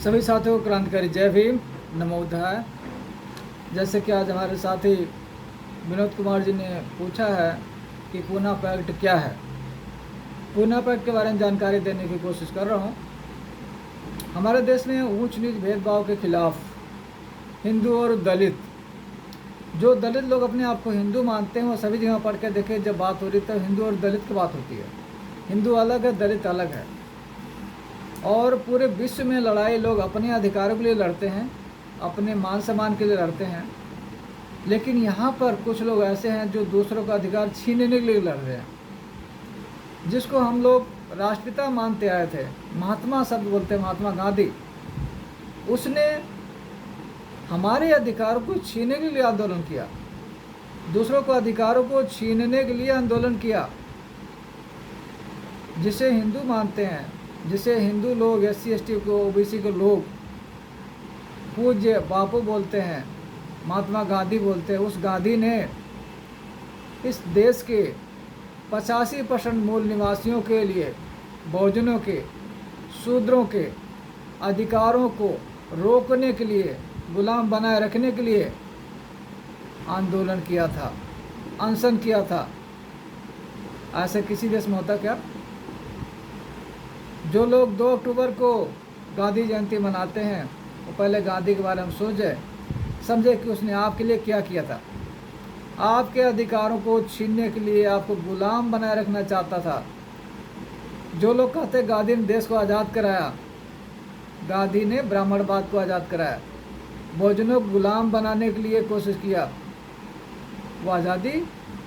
सभी साथियों को क्रांतिकारी जय भीम, नमो बुद्धाय। जैसे कि आज हमारे साथी विनोद कुमार जी ने पूछा है कि पूना पैक्ट क्या है। पूना पैक्ट के बारे में जानकारी देने की कोशिश कर रहा हूँ। हमारे देश में ऊंच नीच भेदभाव के खिलाफ हिंदू और दलित, जो दलित लोग अपने आप को हिंदू मानते हैं, वो सभी जगह पढ़ के देखें, जब बात हो रही है तो हिंदू और दलित की बात होती है। हिंदू अलग है, दलित अलग है। और पूरे विश्व में लड़ाई लोग अपने अधिकारों के लिए लड़ते हैं, अपने मान सम्मान के लिए लड़ते हैं। लेकिन यहाँ पर कुछ लोग ऐसे हैं जो दूसरों का अधिकार छीनने के लिए लड़ रहे हैं। जिसको हम लोग राष्ट्रपिता मानते आए थे, महात्मा शब्द बोलते हैं, महात्मा गांधी, उसने हमारे अधिकारों को छीनने के लिए आंदोलन किया, दूसरों को अधिकारों को छीनने के लिए आंदोलन किया। जिसे हिंदू मानते हैं, जिसे हिंदू लोग SC ST को OBC को लोग पूज्य बापू बोलते हैं, महात्मा गांधी बोलते हैं, उस गांधी ने इस देश के 85% मूल निवासियों के लिए, बहुजनों के, शूद्रों के अधिकारों को रोकने के लिए, गुलाम बनाए रखने के लिए आंदोलन किया था, अनशन किया था। ऐसे किसी देश में होता क्या? जो लोग 2 अक्टूबर को गांधी जयंती मनाते हैं, वो पहले गांधी के बारे में सोचे समझे कि उसने आपके लिए क्या किया था। आपके अधिकारों को छीनने के लिए आपको गुलाम बनाए रखना चाहता था। जो लोग कहते गांधी ने देश को आज़ाद कराया, गांधी ने ब्राह्मणवाद को आज़ाद कराया, बहुजनों को गुलाम बनाने के लिए कोशिश किया। वो आज़ादी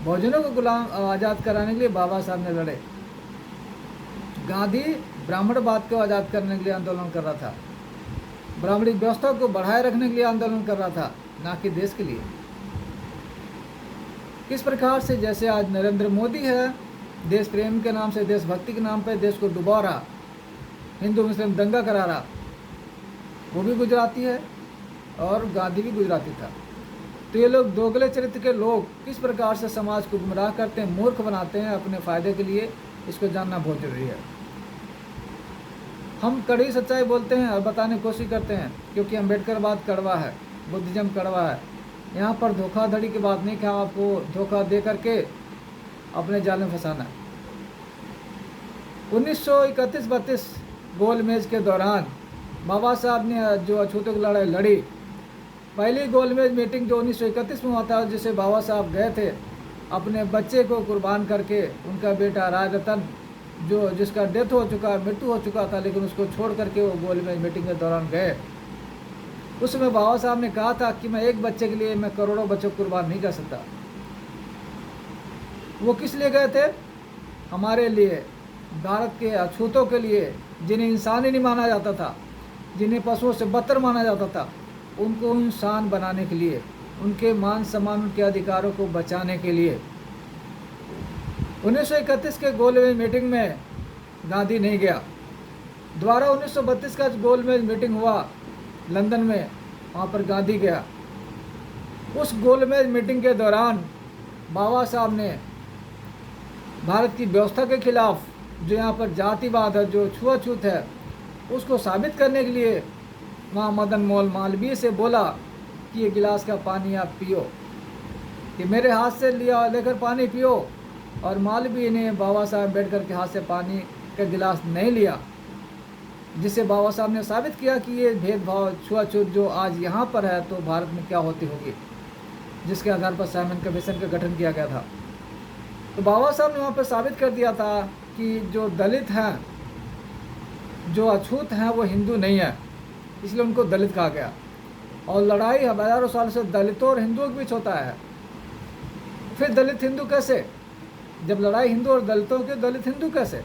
बहुजनों को गुलाम आज़ाद कराने के लिए बाबा साहब ने लड़े। गांधी ब्राह्मणवाद को आज़ाद करने के लिए आंदोलन कर रहा था, ब्राह्मणी व्यवस्था को बढ़ाए रखने के लिए आंदोलन कर रहा था, ना कि देश के लिए। किस प्रकार से जैसे आज नरेंद्र मोदी है, देश प्रेम के नाम से, देशभक्ति के नाम पे देश को डुबा रहा, हिंदू मुस्लिम दंगा करा रहा। वो भी गुजराती है और गांधी भी गुजराती था। तो ये लोग दोगले चरित्र के लोग किस प्रकार से समाज को गुमराह करते हैं, मूर्ख बनाते हैं अपने फ़ायदे के लिए, इसको जानना बहुत जरूरी है। हम कड़ी सच्चाई बोलते हैं और बताने की कोशिश करते हैं, क्योंकि अम्बेडकरवाद कड़वा है, बुद्धिज्म कड़वा है। यहाँ पर धोखाधड़ी की बात नहीं कि आपको धोखा दे करके अपने जाल में फंसाना है। 1931-32 गोलमेज के दौरान बाबा साहब ने जो अछूतों की लड़ाई लड़ी, पहली गोलमेज मीटिंग जो 1931 में हुआ था, जिसे बाबा साहब गए थे अपने बच्चे को कुर्बान करके, उनका बेटा राज रतन जो जिसका डेथ हो चुका, मृत्यु हो चुका था, लेकिन उसको छोड़ करके वो गोलमेज मीटिंग के दौरान गए। उसमें बाबा साहब ने कहा था कि मैं एक बच्चे के लिए मैं करोड़ों बच्चों को कुर्बान नहीं कर सकता। वो किस लिए गए थे? हमारे लिए, भारत के अछूतों के लिए, जिन्हें इंसान ही नहीं माना जाता था, जिन्हें पशुओं से बदतर माना जाता था, उनको इंसान बनाने के लिए, उनके मान सम्मान, उनके अधिकारों को बचाने के लिए। 1931 के गोलमेज मीटिंग में गांधी नहीं गया। दोबारा 1932 का गोलमेज मीटिंग हुआ लंदन में, वहाँ पर गांधी गया। उस गोलमेज मीटिंग के दौरान बाबा साहब ने भारत की व्यवस्था के खिलाफ, जो यहाँ पर जातिवाद है, जो छुआछूत है, उसको साबित करने के लिए वहाँ मदन मोहन मालवीय से बोला कि ये गिलास का पानी आप पियो, कि मेरे हाथ से लेकर पानी पियो। और मालवीय ने बाबा साहब अम्बेडकर के हाथ से पानी का गिलास नहीं लिया, जिससे बाबा साहब ने साबित किया कि ये भेदभाव, छुआछूत जो आज यहाँ पर है, तो भारत में क्या होती होगी, जिसके आधार पर साइमन कमीशन का गठन किया गया था। तो बाबा साहब ने वहाँ पर साबित कर दिया था कि जो दलित हैं, जो अछूत हैं, वो हिंदू नहीं है, इसलिए उनको दलित कहा गया। और लड़ाई हजारों साल से दलितों और हिंदुओं के बीच होता है। फिर दलित हिंदू कैसे? जब लड़ाई हिंदू और दलितों की, दलित हिंदू कैसे?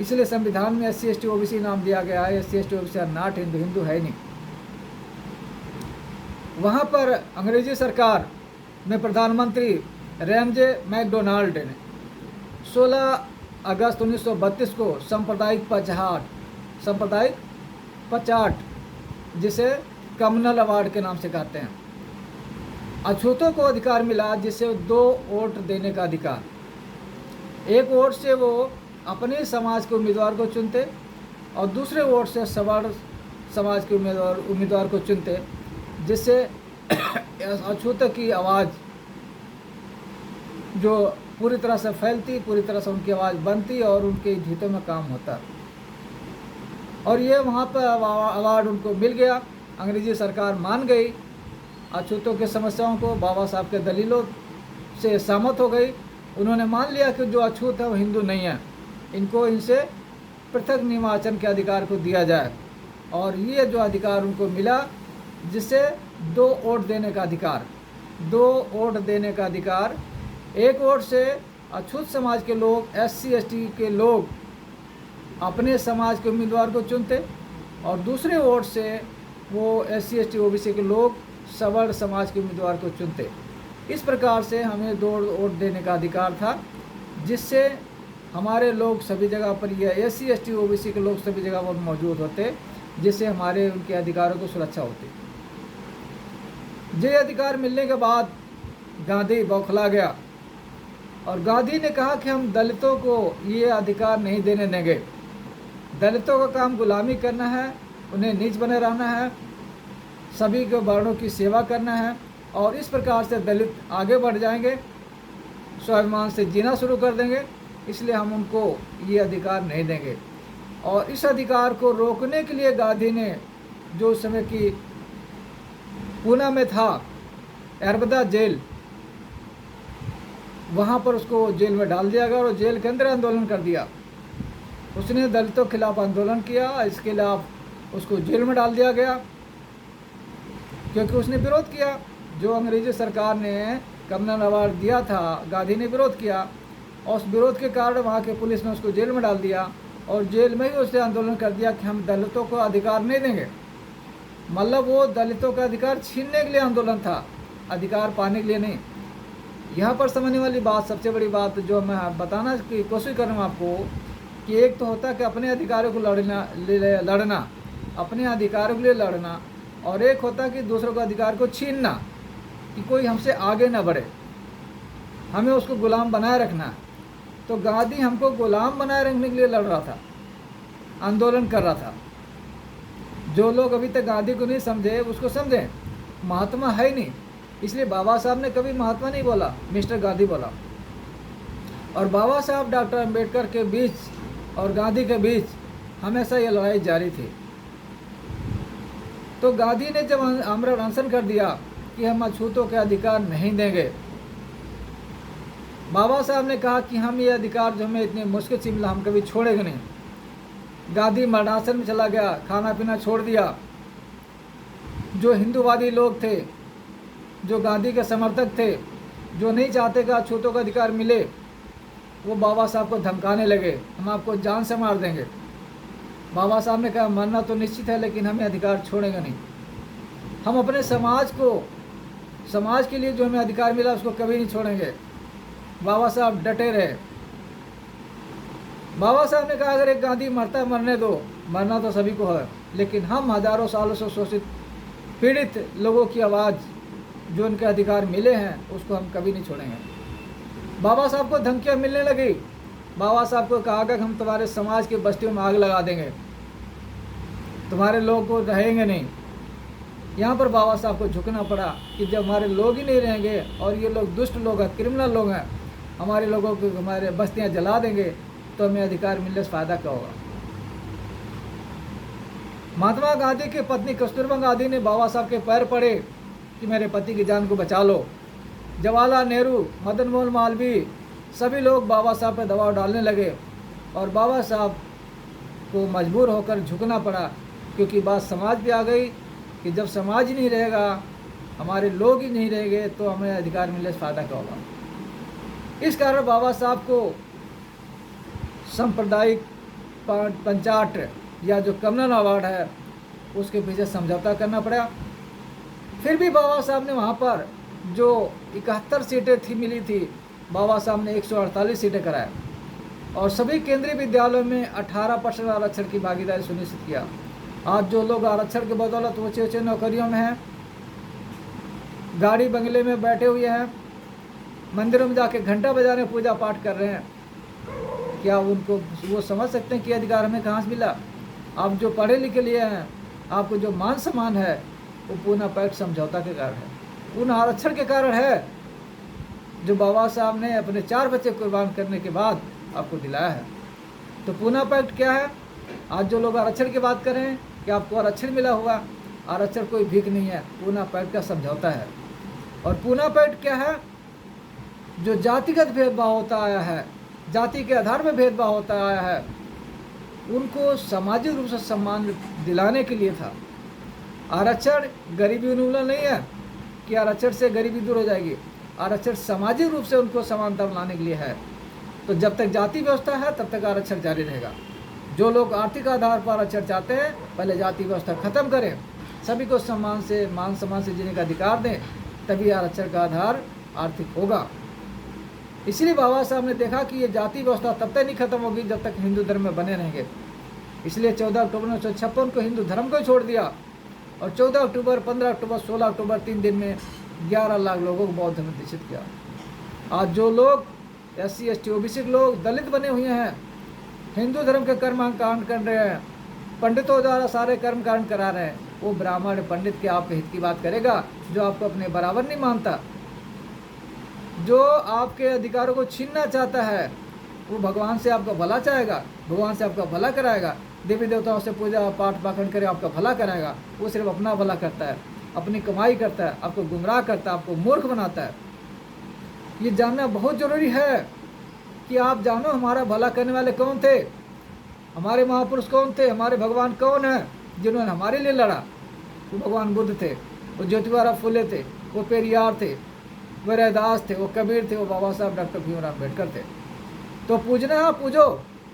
इसलिए संविधान में SC ST OBC नाम दिया गया है। SC ST OBC not Hindu, Hindu है नहीं। वहाँ पर अंग्रेजी सरकार में प्रधानमंत्री रैमजे मैकडोनाल्ड ने 16 अगस्त 1932 को सांप्रदायिक पचाट, जिसे कम्युनल अवार्ड के नाम से कहते हैं, अछूतों को अधिकार मिला, जिसे 2 वोट देने का अधिकार। एक वोट से वो अपने समाज के उम्मीदवार को चुनते और दूसरे वोट से सवर्ण समाज के उम्मीदवार को चुनते, जिससे अछूतों की आवाज़ जो पूरी तरह से फैलती, पूरी तरह से उनकी आवाज़ बनती और उनके हितों में काम होता। और ये वहाँ पर अवार्ड उनको मिल गया। अंग्रेजी सरकार मान गई अछूतों की समस्याओं को, बाबा साहब के दलीलों से सहमत हो गई। उन्होंने मान लिया कि जो अछूत है वो हिंदू नहीं है, इनको इनसे पृथक निर्वाचन के अधिकार को दिया जाए। और ये जो अधिकार उनको मिला, जिससे 2 वोट देने का अधिकार, 2 वोट देने का अधिकार, एक वोट से अछूत समाज के लोग, SC ST के लोग अपने समाज के उम्मीदवार को चुनते और दूसरे वोट से वो SC ST OBC के लोग सवर्ण समाज के उम्मीदवार को चुनते। इस प्रकार से हमें 2 वोट देने का अधिकार था, जिससे हमारे लोग सभी जगह पर, यह SC ST OBC के लोग सभी जगह पर मौजूद होते, जिससे हमारे उनके अधिकारों को सुरक्षा होती। ये अधिकार मिलने के बाद गांधी बौखला गया और गांधी ने कहा कि हम दलितों को ये अधिकार नहीं देने देंगे। दलितों का काम गुलामी करना है, उन्हें नीच बने रहना है, सभी के वर्णों की सेवा करना है और इस प्रकार से दलित आगे बढ़ जाएंगे, स्वाभिमान से जीना शुरू कर देंगे, इसलिए हम उनको ये अधिकार नहीं देंगे। और इस अधिकार को रोकने के लिए गांधी ने, जो उस समय की पूना में था अरबदा जेल, वहाँ पर उसको जेल में डाल दिया गया और जेल के अंदर आंदोलन कर दिया। उसने दलितों के खिलाफ आंदोलन किया, इसके खिलाफ उसको जेल में डाल दिया गया क्योंकि उसने विरोध किया। जो अंग्रेजी सरकार ने कमनन अवार्ड दिया था, गांधी ने विरोध किया और उस विरोध के कारण वहाँ के पुलिस ने उसको जेल में डाल दिया और जेल में ही उसने आंदोलन कर दिया कि हम दलितों को अधिकार नहीं देंगे। मतलब वो दलितों का अधिकार छीनने के लिए आंदोलन था, अधिकार पाने के लिए नहीं। यहाँ पर समझने वाली बात, सबसे बड़ी बात जो मैं बताना की कोशिश कर रहा हूँ आपको, कि एक तो होता है कि अपने अधिकारों को लड़ना, अपने अधिकारों के लिए लड़ना, और एक होता है कि दूसरों के अधिकार को छीनना, कि कोई हमसे आगे ना बढ़े, हमें उसको गुलाम बनाए रखना है। तो गांधी हमको गुलाम बनाए रखने के लिए लड़ रहा था, आंदोलन कर रहा था। जो लोग अभी तक गांधी को नहीं समझे उसको समझें, महात्मा है ही नहीं, इसलिए बाबा साहब ने कभी महात्मा नहीं बोला, मिस्टर गांधी बोला। और बाबा साहब डॉक्टर अम्बेडकर के बीच और गांधी के बीच हमेशा ये लड़ाई जारी थी। तो गांधी ने जब आमरण अनशन कर दिया कि हम अछूतों के अधिकार नहीं देंगे, बाबा साहब ने कहा कि हम ये अधिकार जो हमें इतनी मुश्किल से मिला, हम कभी छोड़ेंगे नहीं। गांधी मरणासन में चला गया, खाना पीना छोड़ दिया। जो हिंदूवादी लोग थे, जो गांधी के समर्थक थे, जो नहीं चाहते कि अछूतों का अधिकार मिले, वो बाबा साहब को धमकाने लगे, हम आपको जान से मार देंगे। बाबा साहब ने कहा मरना तो निश्चित है, लेकिन हमें अधिकार छोड़ेंगे नहीं। हम अपने समाज के लिए जो हमें अधिकार मिला उसको कभी नहीं छोड़ेंगे। बाबा साहब डटे रहे। बाबा साहब ने कहा अगर एक गांधी मरता मरने दो, मरना तो सभी को है, लेकिन हम हजारों सालों से शोषित पीड़ित लोगों की आवाज़, जो उनके अधिकार मिले हैं, उसको हम कभी नहीं छोड़ेंगे। बाबा साहब को धमकियाँ मिलने लगी। बाबा साहब को कहा कि हम तुम्हारे समाज की बस्तियों में आग लगा देंगे, तुम्हारे लोग को रहेंगे नहीं। यहाँ पर बाबा साहब को झुकना पड़ा कि जब हमारे लोग ही नहीं रहेंगे और ये लोग दुष्ट लोग हैं, क्रिमिनल लोग हैं, हमारे लोगों को हमारे बस्तियाँ जला देंगे, तो हमें अधिकार मिलने से फ़ायदा क्या होगा। महात्मा गांधी की पत्नी कस्तूरबा गांधी ने बाबा साहब के पैर पड़े कि मेरे पति की जान को बचा लो। जवाहरलाल नेहरू, मदन मोहन मालवीय, सभी लोग बाबा साहब पर दबाव डालने लगे और बाबा साहब को मजबूर होकर झुकना पड़ा, क्योंकि बात समाज पे आ गई कि जब समाज ही नहीं रहेगा, हमारे लोग ही नहीं रहेंगे, तो हमें अधिकार मिलने से फ़ायदा क्या होगा। इस कारण बाबा साहब को सांप्रदायिक पंचाट या जो कमनन अवार्ड है उसके पीछे समझौता करना पड़ा। फिर भी बाबा साहब ने वहाँ पर जो 71 सीटें थी मिली थी, बाबा साहब ने 148 सीटें कराए और सभी केंद्रीय विद्यालयों में 18% आरक्षण की भागीदारी सुनिश्चित किया। आज जो लोग आरक्षण के बदौलत ऊँचे ऊँचे नौकरियों में हैं, गाड़ी बंगले में बैठे हुए हैं, मंदिरों में जाके घंटा बजाने पूजा पाठ कर रहे हैं, क्या उनको वो समझ सकते हैं कि अधिकार हमें कहाँ से मिला। अब जो पढ़े लिखे लिए हैं, आपको जो मान सम्मान है वो पूना पैक्ट समझौता के कारण है, पूना आरक्षण के कारण है, जो बाबा साहब ने अपने 4 बच्चे कुर्बान करने के बाद आपको दिलाया है। तो पूना पैक्ट क्या है? आज जो लोग आरक्षण की बात करें कि आपको आरक्षण मिला हुआ, आरक्षण कोई भीख नहीं है, पूना पैक्ट का समझौता है। और पूना पैक्ट क्या है? जो जातिगत भेदभाव होता आया है, जाति के आधार में भेदभाव होता आया है, उनको सामाजिक रूप से सम्मान दिलाने के लिए था। आरक्षण गरीबी उन्मूलन नहीं है कि आरक्षण से गरीबी दूर हो जाएगी, आरक्षण सामाजिक रूप से उनको समानता लाने के लिए है। तो जब तक जाति व्यवस्था है तब तक आरक्षण जारी रहेगा। जो लोग आर्थिक आधार पर आरक्षण चाहते हैं, पहले जाति व्यवस्था खत्म करें, सभी को मान सम्मान से जीने का अधिकार दें, तभी आरक्षण का आधार आर्थिक होगा। इसलिए बाबा साहब ने देखा कि ये जाति व्यवस्था तब तक नहीं खत्म होगी जब तक हिंदू धर्म में बने रहेंगे। इसलिए 14 अक्टूबर 1956 को हिंदू धर्म को छोड़ दिया और 14 अक्टूबर, 15 अक्टूबर, 16 अक्टूबर 3 दिन में 11 लाख लोगों को बौद्ध धर्म दीक्षित किया। आज जो लोग SC, ST, OBC लोग दलित बने हुए हैं, हिंदू धर्म के कर्म कांड कर रहे हैं, पंडितों द्वारा सारे कर्म कांड करा रहे हैं, वो ब्राह्मण पंडित के आपके हित की बात करेगा जो आपको अपने बराबर नहीं मानता, जो आपके अधिकारों को छीनना चाहता है। वो भगवान से आपका भला चाहेगा, भगवान से आपका भला कराएगा, देवी देवताओं से पूजा पाठ पाखंड करे आपका भला कराएगा। वो सिर्फ अपना भला करता है, अपनी कमाई करता है, आपको गुमराह करता है, आपको मूर्ख बनाता है। ये जानना बहुत ज़रूरी है कि आप जानो हमारा भला करने वाले कौन थे, हमारे महापुरुष कौन थे, हमारे भगवान कौन है जिन्होंने हमारे लिए लड़ा। वो भगवान बुद्ध थे, वो ज्योतिबा फुले थे, वो पेरियार थे, वो रैदास थे, वो कबीर थे, वो बाबा साहब डॉक्टर भीमराव अम्बेडकर थे। तो पूजना है, पूजो।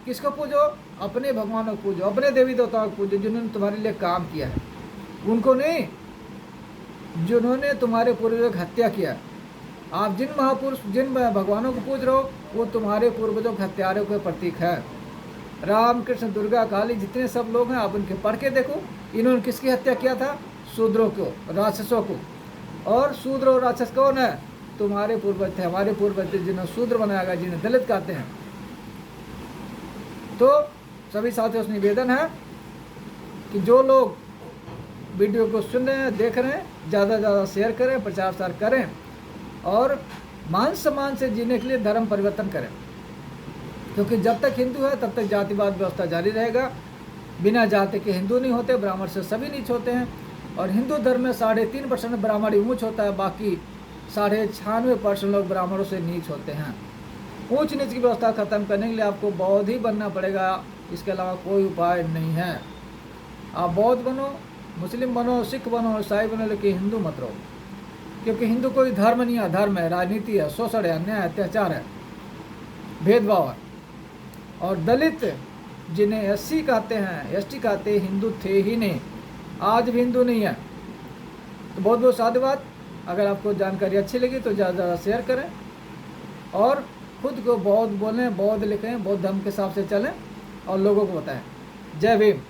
किसको पूजो? अपने भगवानों को पूजो, अपने देवी देवताओं को पूजो जिन्होंने तुम्हारे लिए काम किया है, उनको नहीं जिन्होंने तुम्हारे पूर्वजों की हत्या किया। आप जिन महापुरुष, जिन भगवानों को पूज रहे हो, वो तुम्हारे पूर्वजों के हत्यारों के प्रतीक है। राम, कृष्ण, दुर्गा, काली, जितने सब लोग हैं, आप उनके पढ़ के देखो, इन्होंने किसकी हत्या किया था? शूद्रों को, राक्षसों को। और शूद्र और राक्षस कौन है? तुम्हारे पूर्वज थे, हमारे पूर्वज थे, जिन्हें शूद्र बनाया गया, जिन्हें दलित कहते हैं। तो सभी साथियों से निवेदन है कि जो लोग वीडियो को सुन रहे हैं, देख रहे हैं, ज़्यादा से ज़्यादा शेयर करें, प्रचार प्रसार करें और मान सम्मान से जीने के लिए धर्म परिवर्तन करें। क्योंकि जब तक हिंदू है तब तक जातिवाद व्यवस्था जारी रहेगा। बिना जाति के हिंदू नहीं होते, ब्राह्मण से सभी नीच होते हैं। और हिंदू धर्म में 3.5% ब्राह्मण ही ऊँच होता है, बाकी 96% लोग ब्राह्मणों से नीच होते हैं। ऊंच नीच की व्यवस्था खत्म करने के लिए आपको बौद्ध ही बनना पड़ेगा, इसके अलावा कोई उपाय नहीं है। आप बौद्ध बनो, मुस्लिम बनो, सिख बनो, ईसाई बनो, लेकिन हिंदू मत रहो। क्योंकि हिंदू कोई धर्म नहीं है, धर्म है, राजनीति है, शोषण है, अन्याय, अत्याचार है, भेदभाव है। और दलित जिन्हें SC कहते हैं, ST कहते हैं, हिंदू थे ही नहीं, आज भी हिंदू नहीं है। तो बहुत बहुत साधुवाद। अगर आपको जानकारी अच्छी लगी तो ज़्यादा से ज़्यादा शेयर करें और खुद को बौद्ध बोलें, बौद्ध लिखें, बौद्ध धर्म के हिसाब से चलें और लोगों को बताएं। जय भीम।